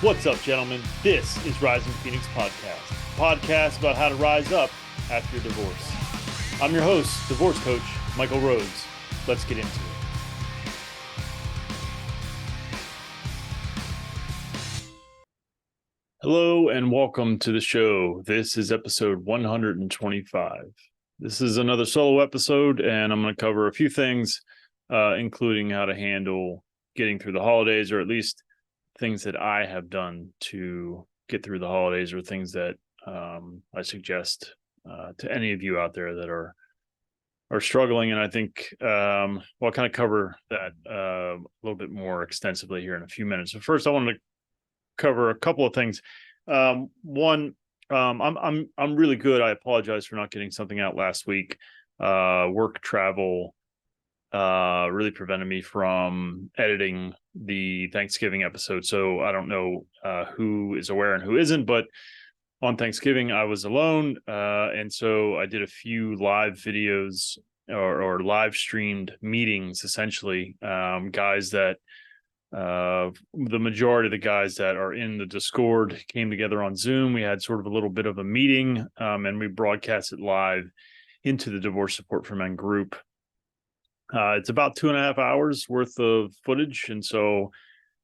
What's up, gentlemen? This is Rising Phoenix Podcast, a podcast about how to rise up after your divorce. I'm your host, divorce coach, Michael Rhodes. Let's get into it. Hello and welcome to the show. This is episode 125. This is another solo episode, and I'm going to cover a few things, including how to handle getting through the holidays, or at least things that I have done to get through the holidays, or things that I suggest to any of you out there that are struggling. And I think I'll kind of cover that a little bit more extensively here in a few minutes. So first, I wanted to cover a couple of things. One, I'm really good. I apologize for not getting something out last week. Work travel really prevented me from editing the Thanksgiving episode. So I don't know who is aware and who isn't, but on Thanksgiving I was alone. And so I did a few live videos or live streamed meetings, essentially. Guys that the majority of the guys that are in the Discord came together on Zoom. We had sort of a little bit of a meeting, and we broadcast it live into the Divorce Support for Men group. It's about 2.5 hours worth of footage. And so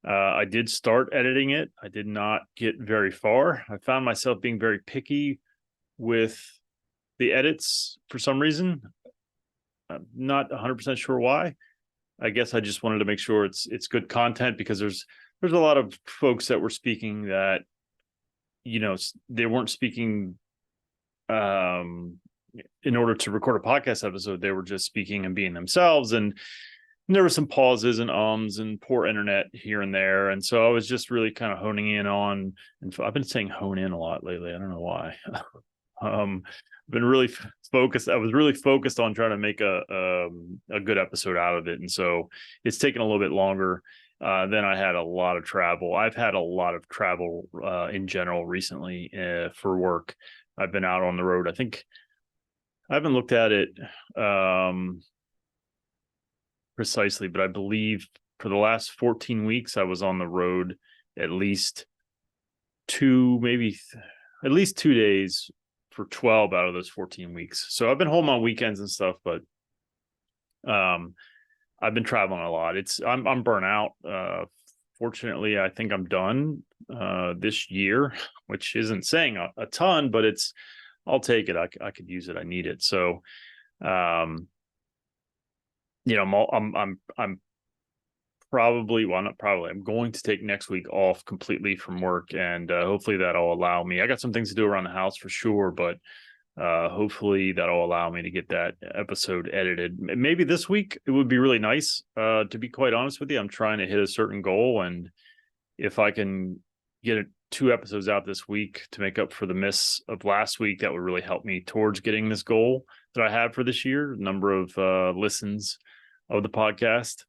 I did start editing it. I did not get very far. I found myself being very picky with the edits for some reason. I'm not 100% sure why. I guess I just wanted to make sure it's good content, because there's a lot of folks that were speaking that, you know, they weren't speaking in order to record a podcast episode. They were just speaking and being themselves, and there were some pauses and ums and poor internet here and there. And so I was just really kind of honing in on, and I've been saying hone in a lot lately. I don't know why. Been really focused. I was really focused on trying to make a good episode out of it. And so it's taken a little bit longer. Then I had a lot of travel. I've had a lot of travel in general recently for work. I've been out on the road. I think I haven't looked at it precisely, but I believe for the last 14 weeks, I was on the road at least at least 2 days for 12 out of those 14 weeks. So I've been home on weekends and stuff, but I've been traveling a lot. I'm burnt out. Fortunately, I think I'm done this year, which isn't saying a ton, but I'll take it. I could use it. I need it. So, I'm going to take next week off completely from work, and hopefully that'll allow me. I got some things to do around the house for sure, but hopefully that'll allow me to get that episode edited. Maybe this week. It would be really nice. To be quite honest with you, I'm trying to hit a certain goal, and if I can get 2 episodes out this week to make up for the miss of last week, that would really help me towards getting this goal that I have for this year. Number of listens of the podcast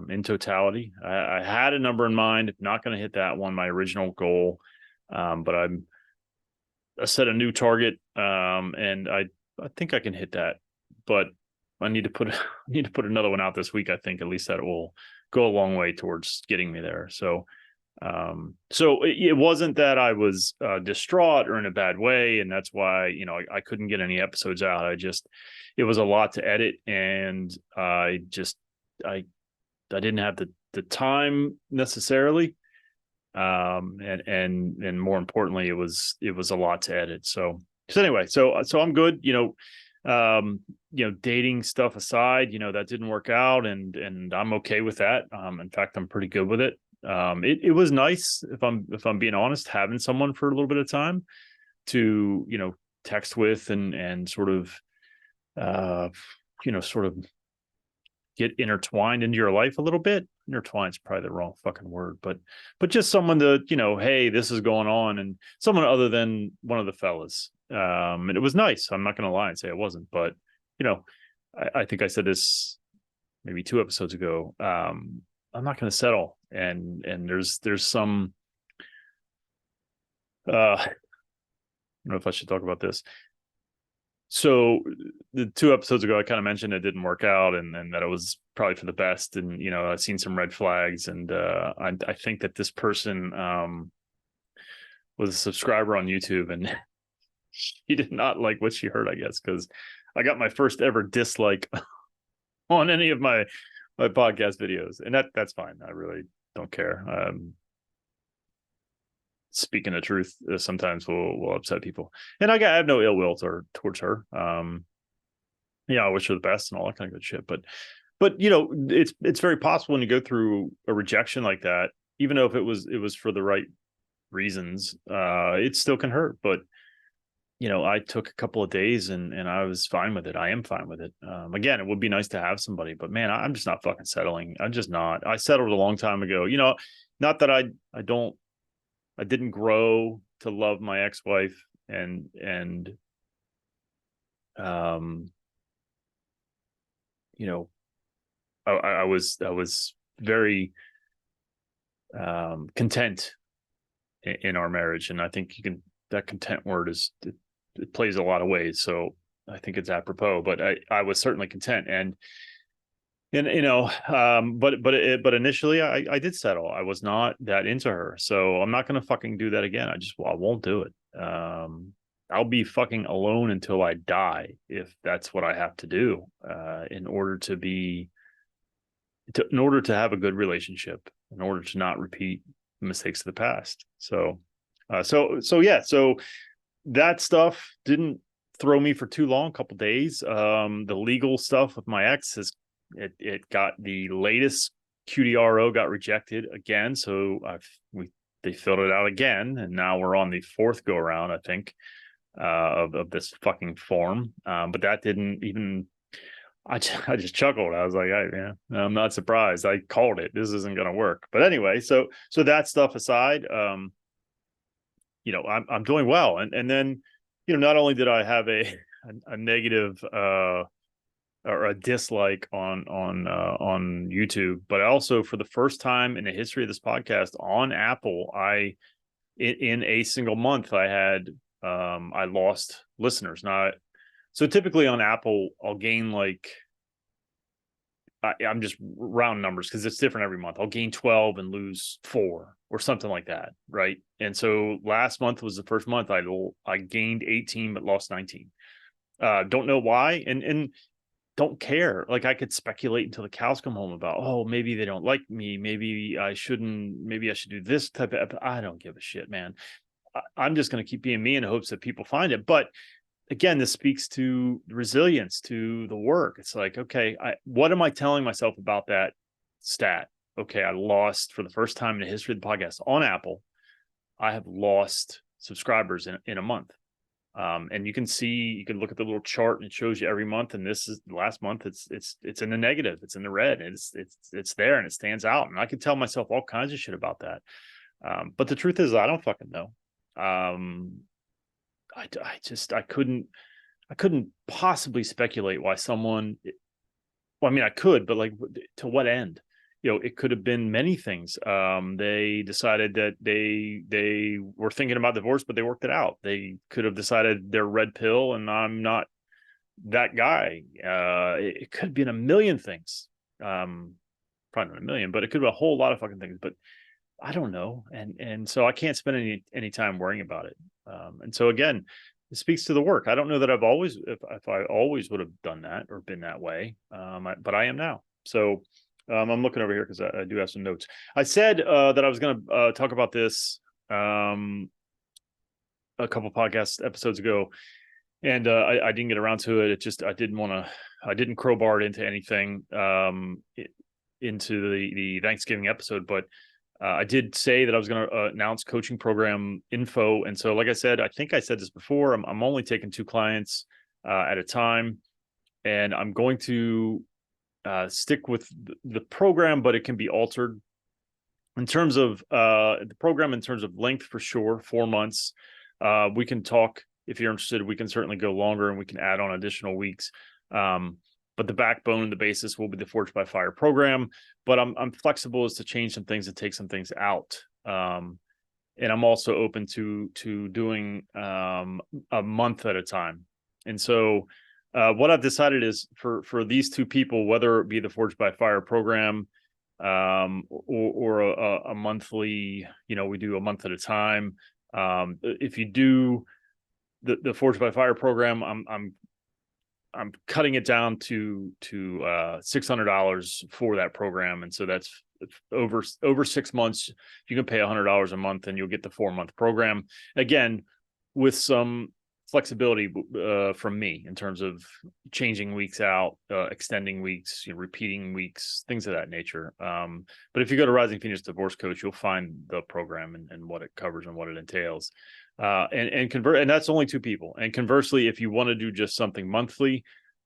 in totality. I had a number in mind. Not going to hit that one, my original goal, but I set a new target, and I think I can hit that. But I need to put another one out this week. I think at least that will go a long way towards getting me there. So it wasn't that I was distraught or in a bad way, and that's why I couldn't get any episodes out. It was a lot to edit, and I didn't have the time necessarily, and more importantly, it was a lot to edit. So anyway, so I'm good. Dating stuff aside, that didn't work out, and I'm okay with that. In fact, I'm pretty good with it. It was nice, if I'm being honest, having someone for a little bit of time to text with and sort of get intertwined into your life a little bit. Intertwined is probably the wrong fucking word, but just someone to hey, this is going on, and someone other than one of the fellas. And it was nice. I'm not going to lie and say it wasn't, but I think I said this maybe 2 episodes ago. I'm not going to settle. And there's some, I don't know if I should talk about this. So the 2 episodes ago, I kind of mentioned it didn't work out, and that it was probably for the best. And, I've seen some red flags, and I think that this person was a subscriber on YouTube, and she did not like what she heard, I guess, because I got my first ever dislike on any of my podcast videos, and that's fine. I really don't care. Speaking the truth sometimes will upset people, and I have no ill will towards her. Yeah, I wish her the best and all that kind of good shit. But you know, it's very possible when you go through a rejection like that, even though if it was for the right reasons, it still can hurt. But you know, I took a couple of days and I was fine with it. I am fine with it. Again, it would be nice to have somebody, but man, I'm just not fucking settling. I'm just not. I settled a long time ago. You know, not that I didn't grow to love my ex-wife and you know, I was very content in our marriage, and I think that content word it plays a lot of ways, so I think it's apropos. But I was certainly content, and you know, but initially I did settle. I was not that into her, so I'm not gonna fucking do that again. I won't do it. I'll be fucking alone until I die if that's what I have to do in order to have a good relationship, in order to not repeat mistakes of the past. So that stuff didn't throw me for too long, a couple of days. The legal stuff with my ex it got the latest QDRO got rejected again. So they filled it out again, and now we're on the fourth go around, I think, of this fucking form. But that didn't even. I just chuckled. I was like, I'm not surprised. I called it. This isn't going to work. But anyway, so that stuff aside, you know, I'm doing well. And then, you know, not only did I have a negative or a dislike on YouTube, but also for the first time in the history of this podcast on Apple, in a single month I had I lost listeners. Now, so typically on Apple, I'll gain like, I'm just round numbers because it's different every month. I'll gain 12 and lose 4 or something like that, right? And so last month was the first month I gained 18 but lost 19. Don't know why, and don't care. Like, I could speculate until the cows come home about, oh, maybe they don't like me. Maybe I should do this type of. I don't give a shit, man. I'm just going to keep being me in hopes that people find it. But again, this speaks to resilience, to the work. It's like, okay, what am I telling myself about that stat? Okay, I lost for the first time in the history of the podcast on Apple. I have lost subscribers in a month. And you can look at the little chart and it shows you every month. And this is the last month. It's in the negative. It's in the red. It's there and it stands out. And I could tell myself all kinds of shit about that. But the truth is, I don't fucking know. I couldn't possibly speculate why someone. Well, I mean, I could, but like, to what end? You know, it could have been many things. They decided that they were thinking about divorce, but they worked it out. They could have decided they're red pill, and I'm not that guy. It could have been a million things. Probably not a million, but it could be a whole lot of fucking things. But I don't know, and so I can't spend any time worrying about it. And so again, it speaks to the work. I don't know that if I always would have done that or been that way, but I am now. So I'm looking over here because I do have some notes. I said that I was going to talk about this a couple podcast episodes ago, and I didn't get around to it. It just I didn't crowbar it into anything into the Thanksgiving episode, but I did say that I was going to announce coaching program info. And so, like I said, I think I said this before, I'm only taking 2 clients at a time, and I'm going to stick with the program, but it can be altered in terms of the program, in terms of length, for sure, 4 months. We can talk if you're interested. We can certainly go longer, and we can add on additional weeks. But the backbone and the basis will be the Forged by Fire program. But I'm flexible as to change some things and take some things out. And I'm also open to doing a month at a time. And so what I've decided is for these 2 people, whether it be the Forged by Fire program or a monthly, you know, we do a month at a time. If you do the Forged by Fire program, I'm cutting it down to $600 for that program, and so that's over 6 months. You can pay $100 a month, and you'll get the 4-month program. Again, with some flexibility from me in terms of changing weeks out, extending weeks, repeating weeks, things of that nature. But if you go to Rising Phoenix Divorce Coach, you'll find the program and what it covers and what it entails. And that's only 2 people. And conversely, if you want to do just something monthly,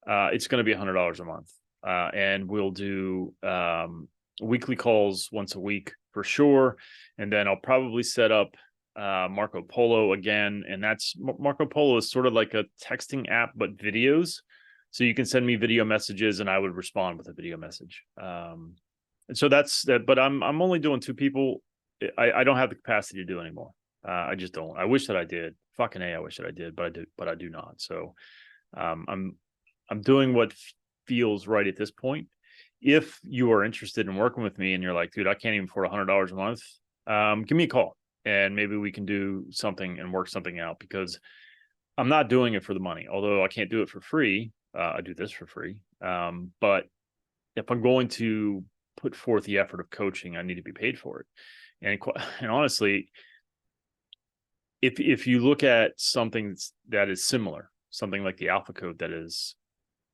it's going to be $100 a month. And we'll do weekly calls once a week for sure. And then I'll probably set up Marco Polo again. And that's Marco Polo is sort of like a texting app, but videos. So you can send me video messages and I would respond with a video message. And so that's that. But I'm only doing 2 people. I don't have the capacity to do anymore. I just don't. I wish that I did. Fucking A, I wish that I did, but I do not. So I'm doing what feels right at this point. If you are interested in working with me and you're like, dude, I can't even afford $100 a month, give me a call and maybe we can do something and work something out, because I'm not doing it for the money. Although I can't do it for free. I do this for free. But if I'm going to put forth the effort of coaching, I need to be paid for it. And honestly, if you look at something that is similar, something like the Alpha Code that is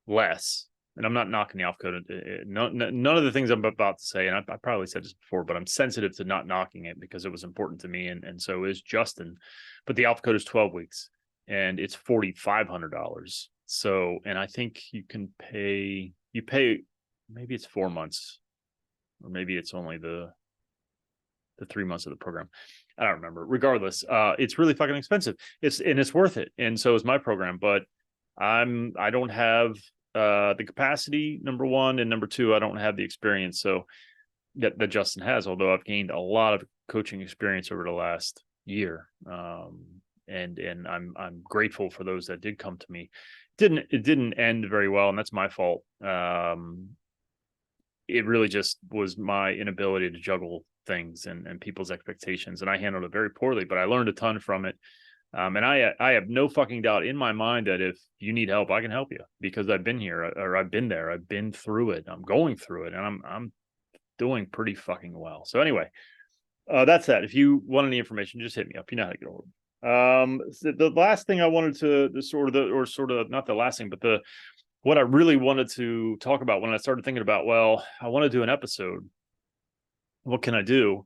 less, and I'm not knocking the Alpha Code, none of the things I'm about to say, and I probably said this before, but I'm sensitive to not knocking it because it was important to me, and so is Justin. But the Alpha Code is 12 weeks, and it's $4,500. So, and I think you pay, maybe it's 4 months, or maybe it's only the 3 months of the program. I don't remember. Regardless, it's really fucking expensive. It's worth it. And so is my program, but I don't have the capacity, number one, and number two, I don't have the experience that Justin has, although I've gained a lot of coaching experience over the last year. And I'm grateful for those that did come to me. It didn't end very well, and that's my fault. It really just was my inability to juggle things and people's expectations, and I handled it very poorly, but I learned a ton from it. And I have no fucking doubt in my mind that if you need help, I can help you, because I've been here, or I've been there, I've been through it, I'm going through it, and I'm doing pretty fucking well. So anyway, that's that. If you want any information, just hit me up. You know how to get hold of me. So the last thing I wanted to sort of not the last thing, but what I really wanted to talk about when I started thinking about, well, I want to do an episode. What can I do?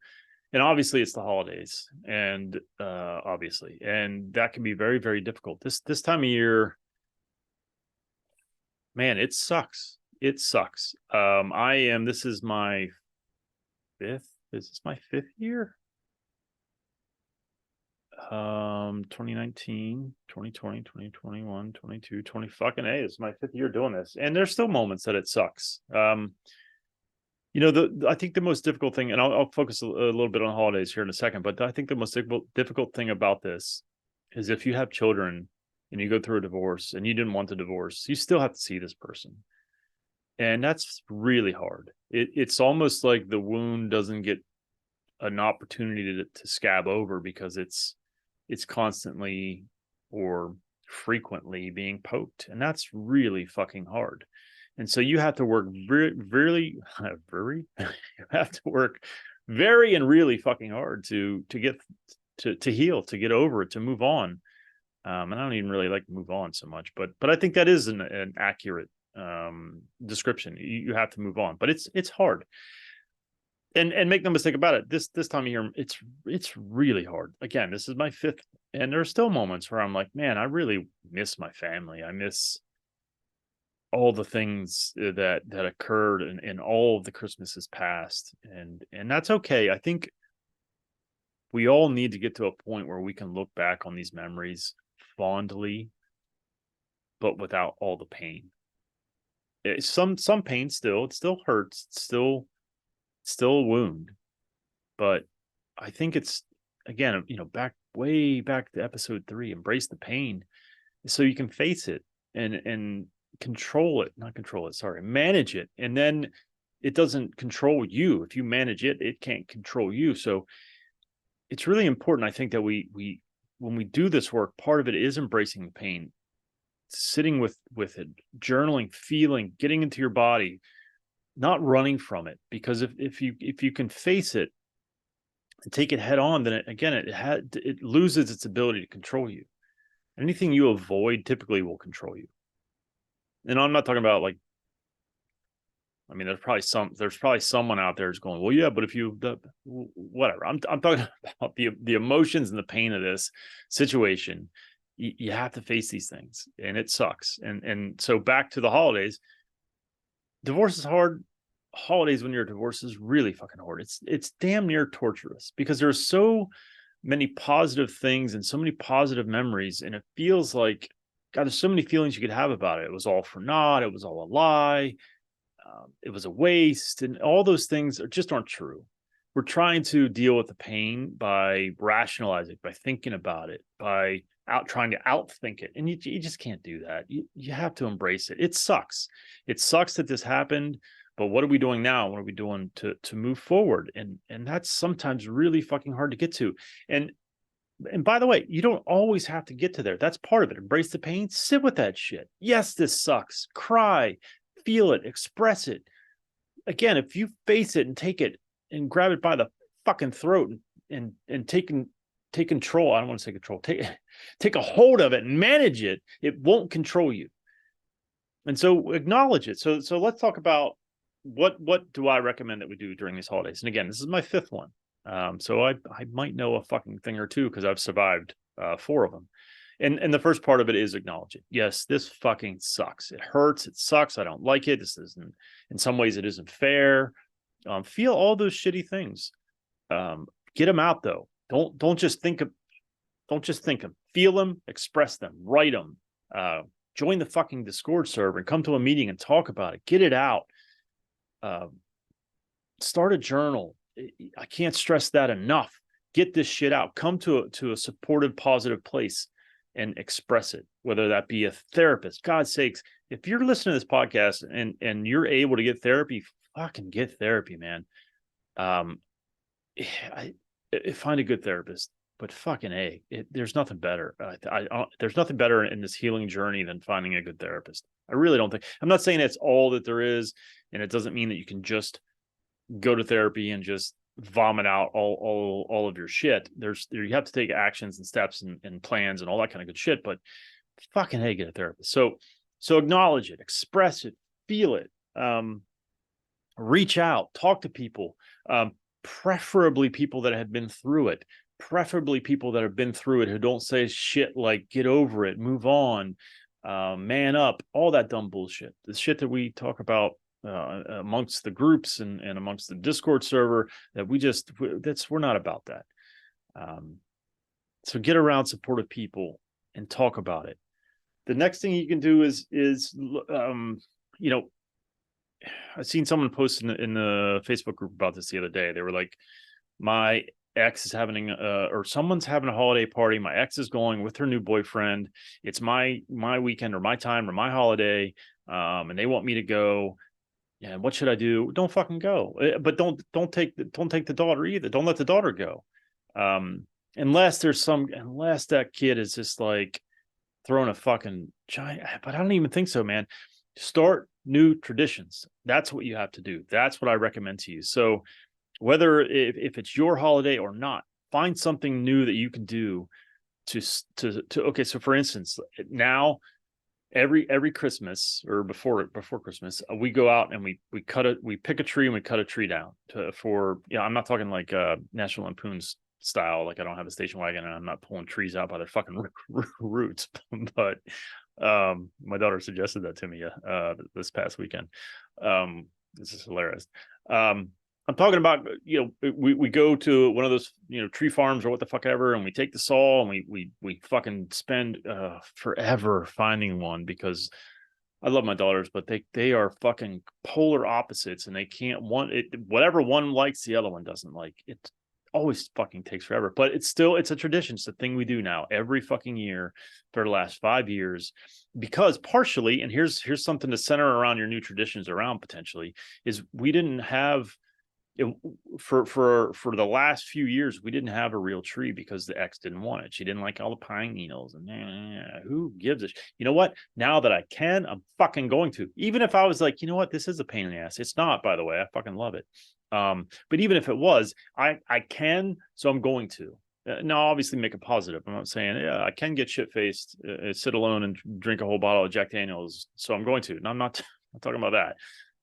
And obviously it's the holidays, and and that can be very, very difficult. This time of year, man, it sucks. It sucks. This is my fifth. Is this my 5th year? 2019, 2020, 2021, 22, 20 fucking A. It's my 5th year doing this. And there's still moments that it sucks. I think the most difficult thing, and I'll focus a little bit on holidays here in a second, but I think the most difficult thing about this is if you have children and you go through a divorce and you didn't want the divorce, you still have to see this person. And that's really hard. It's almost like the wound doesn't get an opportunity to scab over because it's constantly or frequently being poked. And that's really fucking hard. And so you have to work you have to work very and really fucking hard to get to heal, to get over it, to move on. And I don't even really like move on so much, but I think that is an accurate description. You have to move on, but it's hard. And make no mistake about it, this time of year, it's really hard. Again, this is my 5th, and there are still moments where I'm like, man, I really miss my family. I miss all the things that occurred in all of the Christmases past, and that's okay. I think we all need to get to a point where we can look back on these memories fondly, but without all the pain. Some pain still, it still hurts, it's still a wound, but I think it's, again, way back to episode 3, embrace the pain so you can face it and manage it. And then it doesn't control you. If you manage it, it can't control you. So it's really important, I think, that we when we do this work, part of it is embracing the pain, sitting with it, journaling, feeling, getting into your body, not running from it. Because if you can face it and take it head on, then it loses its ability to control you. Anything you avoid typically will control you. And I'm not talking about like, I mean, there's probably someone out there who's going, well, yeah, but if you, whatever. I'm talking about the emotions and the pain of this situation. You have to face these things, and it sucks. And so back to the holidays. Divorce is hard. Holidays when you're divorced is really fucking hard. It's damn near torturous because there's so many positive things and so many positive memories, and it feels like, God, there's so many feelings you could have about it. It was all for naught. It was all a lie. It was a waste, and all those things aren't true. We're trying to deal with the pain by rationalizing, by thinking about it, by trying to outthink it, and you just can't do that. You have to embrace it. It sucks. It sucks that this happened, but what are we doing now? What are we doing to move forward? And that's sometimes really fucking hard to get to. And by the way, you don't always have to get to there. That's part of it. Embrace the pain. Sit with that shit. Yes, this sucks. Cry. Feel it, express it. Again, if you face it and take it and grab it by the fucking throat and take control. I don't want to say control. Take a hold of it and manage it. It won't control you. And so acknowledge it. So let's talk about what do I recommend that we do during these holidays. And again, this is my 5th one. So I might know a fucking thing or two because I've survived 4 of them. And the first part of it is acknowledge it. Yes, this fucking sucks. It hurts. It sucks. I don't like it. This isn't, in some ways, it isn't fair. Feel all those shitty things. Get them out though. Don't just think them. Feel them. Express them. Write them. Join the fucking Discord server and come to a meeting and talk about it. Get it out. Start a journal. I can't stress that enough. Get this shit out. Come to a supportive, positive place and express it, whether that be a therapist. God's sakes, if you're listening to this podcast and you're able to get therapy, fucking get therapy, man. Find a good therapist, but fucking there's nothing better. There's nothing better in this healing journey than finding a good therapist. I really don't think. I'm not saying that's all that there is, and it doesn't mean that you can just go to therapy and just vomit out all of your shit. You have to take actions and steps and plans and all that kind of good shit, but fucking get a therapist. So acknowledge it, express it, feel it, reach out, talk to people, preferably people that have been through it, preferably people that have been through it who don't say shit like get over it, move on, man up, all that dumb bullshit. The shit that we talk about amongst the groups and amongst the Discord server that we're not about that. So get around supportive people and talk about it. The next thing you can do is I've seen someone post in the Facebook group about this the other day. They were like, my ex is having or someone's having a holiday party. My ex is going with her new boyfriend. It's my weekend or my time or my holiday. And they want me to go. Yeah, what should I do? Don't fucking go. But don't take the daughter either. Don't let the daughter go. Unless that kid is just like throwing a fucking giant, but I don't even think so, man. Start new traditions. That's what you have to do. That's what I recommend to you. So whether if it's your holiday or not, find something new that you can do to okay. So for instance, now every Christmas or before Christmas, we go out and we pick a tree and we cut a tree down I'm not talking like National Lampoon's style. Like I don't have a station wagon and I'm not pulling trees out by their fucking roots, but my daughter suggested that to me this past weekend. This is hilarious. I'm talking about, we go to one of those, tree farms or what the fuck ever, and we take the saw and we fucking spend forever finding one, because I love my daughters, but they are fucking polar opposites, and they can't whatever one likes, the other one doesn't like. It always fucking takes forever, but it's a tradition. It's a thing we do now every fucking year for the last 5 years, because partially, and here's something to center around your new traditions around potentially, is we didn't have it, for the last few years, we didn't have a real tree because the ex didn't want it. She didn't like all the pine needles, and who gives a you know what? Now that I can, I'm fucking going to. Even if I was like, you know what, this is a pain in the ass. It's not, by the way. I fucking love it. But even if it was, I can, so I'm going to. Now, obviously, make it positive. I'm not saying, yeah, I can get shit faced, sit alone and drink a whole bottle of Jack Daniels. So I'm going to. And I'm not talking about that.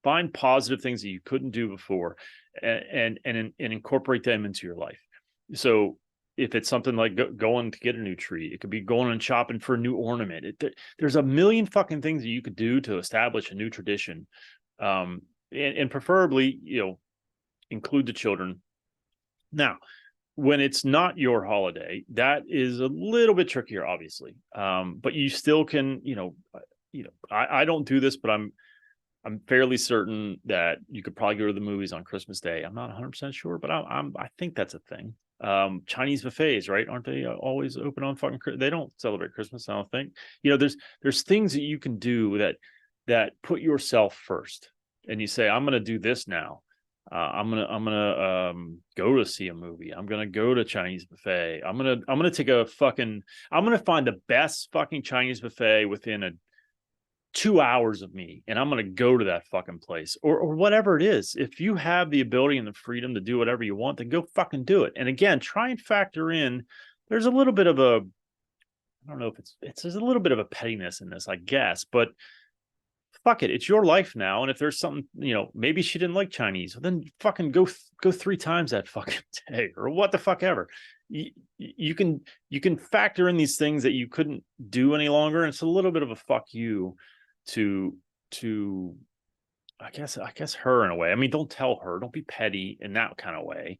Find positive things that you couldn't do before, and incorporate them into your life. So if it's something like going to get a new tree, it could be going and shopping for a new ornament. There's a million fucking things that you could do to establish a new tradition, and preferably, include the children. Now, when it's not your holiday, that is a little bit trickier, obviously. But you still can, I don't do this, but I'm fairly certain that you could probably go to the movies on Christmas Day. I'm not 100% sure, but I think that's a thing. Chinese buffets, right? Aren't they always open on fucking? They don't celebrate Christmas, I don't think. There's things that you can do that put yourself first, and you say, I'm going to do this now. I'm gonna go to see a movie. I'm gonna go to Chinese buffet. I'm gonna take a fucking. I'm gonna find the best fucking Chinese buffet within 2 hours of me, and I'm going to go to that fucking place, or whatever it is. If you have the ability and the freedom to do whatever you want, then go fucking do it. And again, try and factor in, there's a little bit of a, I don't know if there's a little bit of a pettiness in this, I guess, but fuck it. It's your life now. And if there's something, maybe she didn't like Chinese, well, then fucking go 3 times that fucking day, or what the fuck ever. You can factor in these things that you couldn't do any longer. And it's a little bit of a fuck you to I guess her, in a way. I mean, don't tell her, don't be petty in that kind of way,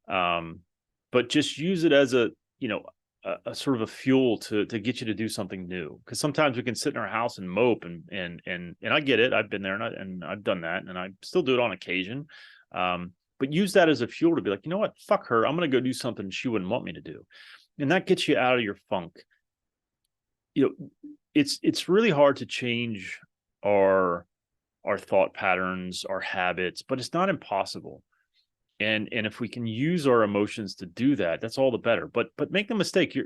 but just use it as a sort of a fuel to get you to do something new. Because sometimes we can sit in our house and mope, and I get it. I've been there, and I've done that, and I still do it on occasion, but use that as a fuel to be like, you know what, fuck her, I'm going to go do something she wouldn't want me to do. And that gets you out of your funk. It's really hard to change our thought patterns, our habits, but it's not impossible. And if we can use our emotions to do that, that's all the better. But make no mistake,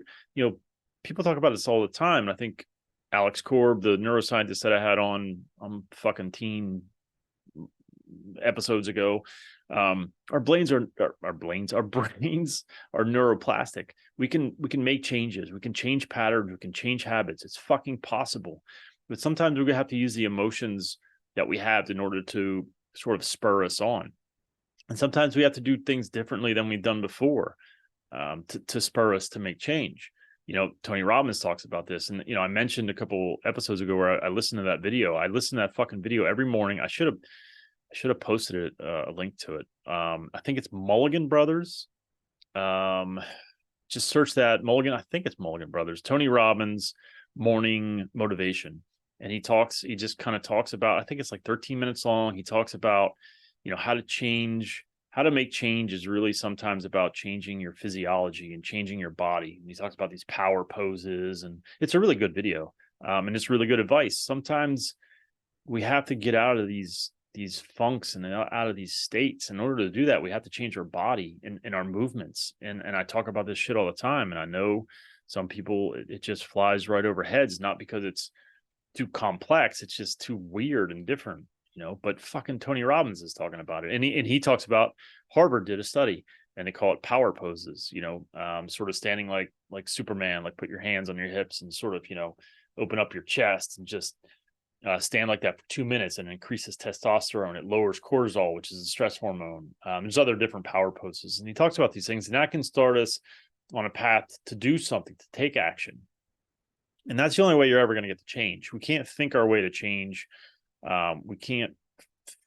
people talk about this all the time. And I think Alex Korb, the neuroscientist that I had on fucking teen episodes ago, our brains are neuroplastic. We can make changes. We can change patterns. We can change habits. It's fucking possible. But sometimes we're gonna have to use the emotions that we have in order to sort of spur us on. And sometimes we have to do things differently than we've done before, to spur us to make change. Tony Robbins talks about this. And, I mentioned a couple episodes ago where I listened to that video. I listen to that fucking video every morning. I should have posted it, a link to it. I think it's Mulligan Brothers. Just search that, Mulligan. I think it's Mulligan Brothers. Tony Robbins morning motivation. And he just kind of talks about, I think it's like 13 minutes long. He talks about, how to make change is really sometimes about changing your physiology and changing your body. And he talks about these power poses, and it's a really good video. And it's really good advice. Sometimes we have to get out of these funks and out of these states. In order to do that, we have to change our body and our movements. And I talk about this shit all the time. And I know some people, it just flies right over heads, not because it's too complex. It's just too weird and different, but fucking Tony Robbins is talking about it. And he talks about, Harvard did a study, and they call it power poses, sort of standing like Superman, like put your hands on your hips and sort of, open up your chest and just stand like that for 2 minutes, and increases testosterone. It lowers cortisol, which is a stress hormone. There's other different power poses. And he talks about these things, and that can start us on a path to do something, to take action. And that's the only way you're ever going to get to change. We can't think our way to change. We can't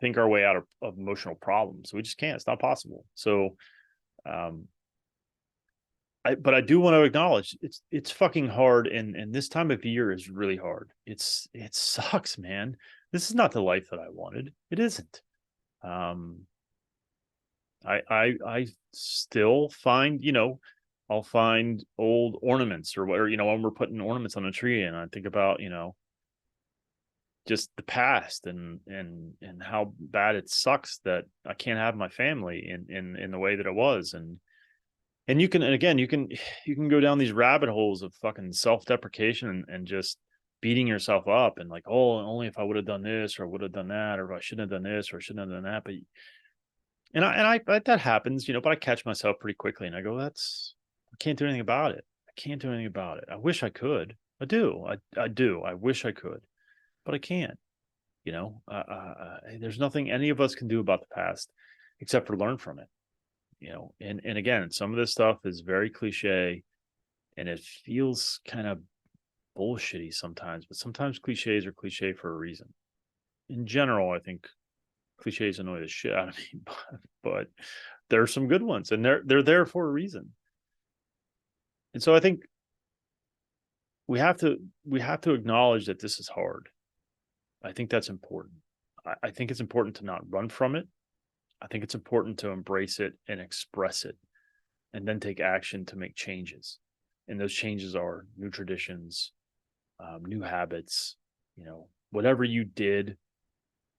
think our way out of emotional problems. We just can't. It's not possible. So, but I do want to acknowledge it's fucking hard, and this time of year is really hard. It sucks, man. This is not the life that I wanted. It isn't. I still find, I'll find old ornaments or when we're putting ornaments on a tree, and I think about, just the past and how bad it sucks that I can't have my family in the way that it was. And you can, and again, you can go down these rabbit holes of fucking self-deprecation and just beating yourself up and like, oh, only if I would have done this or would have done that, or if I shouldn't have done this or I shouldn't have done that. But I that happens, but I catch myself pretty quickly and I go, I can't do anything about it. I can't do anything about it. I wish I could. I do. I do. I wish I could, but I can't. There's nothing any of us can do about the past except for learn from it. And again, some of this stuff is very cliche and it feels kind of bullshitty sometimes, but sometimes cliches are cliche for a reason. In general, I think cliches annoy the shit out of me, but there are some good ones and they're there for a reason. And so I think we have to acknowledge that this is hard. I think that's important. I think it's important to not run from it. I think it's important to embrace it and express it and then take action to make changes. And those changes are new traditions, new habits, whatever you did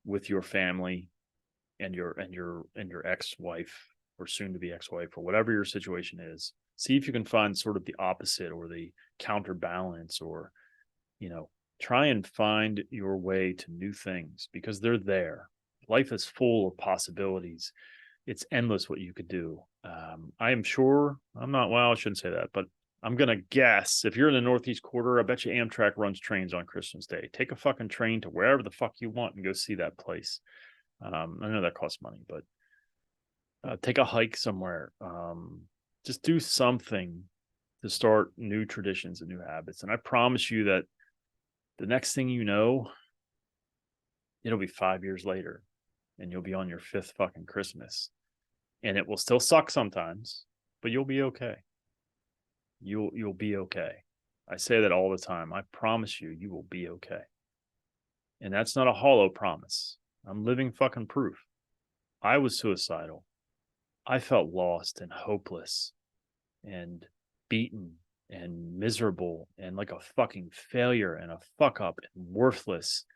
with your family and your ex-wife or soon to be ex-wife or whatever your situation is. See if you can find sort of the opposite or the counterbalance or, try and find your way to new things because they're there. Life is full of possibilities. It's endless what you could do. I am sure I shouldn't say that, but I'm going to guess if you're in the Northeast quarter, I bet you Amtrak runs trains on Christmas Day. Take a fucking train to wherever the fuck you want and go see that place. I know that costs money, but take a hike somewhere. Just do something to start new traditions and new habits. And I promise you that the next thing you know, it'll be 5 years later and you'll be on your 5th fucking Christmas and it will still suck sometimes, but you'll be okay. You'll be okay. I say that all the time. I promise you, you will be okay. And that's not a hollow promise. I'm living fucking proof. I was suicidal. I felt lost and hopeless and beaten and miserable and like a fucking failure and a fuck up and worthless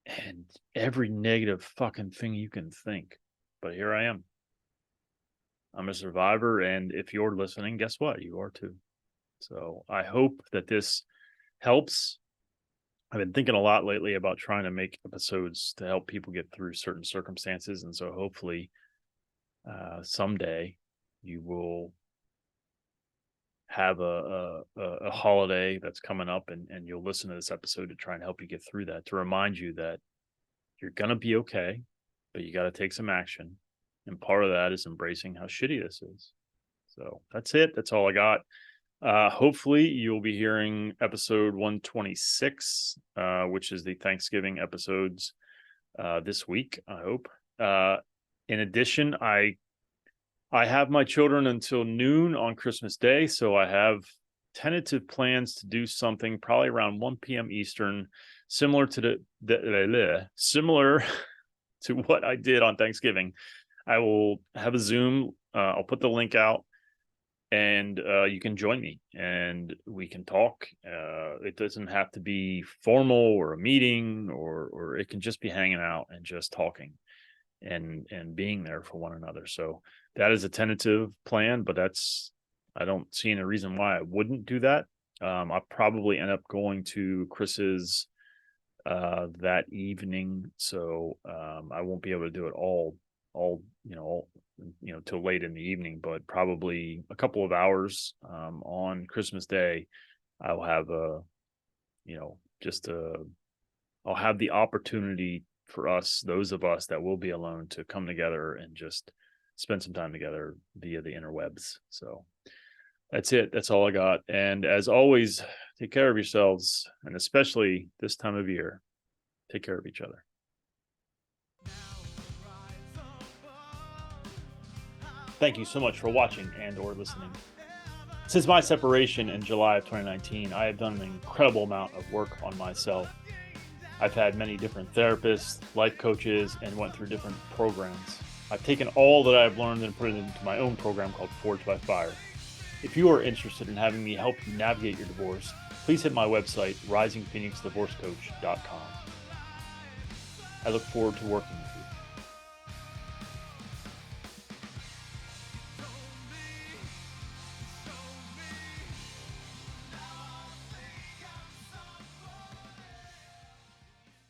and every negative fucking thing you can think. But here I am. I'm a survivor. And if you're listening, guess what? You are too. So I hope that this helps. I've been thinking a lot lately about trying to make episodes to help people get through certain circumstances. And so hopefully someday you will have a holiday that's coming up and you'll listen to this episode to try and help you get through that, to remind you that you're going to be okay, but you got to take some action. And part of that is embracing how shitty this is. So that's it. That's all I got. Hopefully you'll be hearing episode 126, which is the Thanksgiving episodes this week, I hope. In addition, I have my children until noon on Christmas Day, so I have tentative plans to do something probably around 1 p.m. Eastern, similar to similar to what I did on Thanksgiving. I will have a Zoom. I'll put the link out, and you can join me, and we can talk. It doesn't have to be formal or a meeting, or it can just be hanging out and just talking and being there for one another. So that is a tentative plan, but I don't see any reason why I wouldn't do that. I'll probably end up going to Chris's that evening, so I won't be able to do it all till late in the evening, but probably a couple of hours on Christmas Day. I'll have I'll have the opportunity for us, those of us that will be alone, to come together and just spend some time together via the interwebs. So that's it. That's all I got. And as always, take care of yourselves, and especially this time of year, take care of each other. Thank you so much for watching and or listening. Since my separation in July of 2019, I have done an incredible amount of work on myself. I've had many different therapists, life coaches, and went through different programs. I've taken all that I've learned and put it into my own program called Forged by Fire. If you are interested in having me help you navigate your divorce, please hit my website, risingphoenixdivorcecoach.com. I look forward to working with you.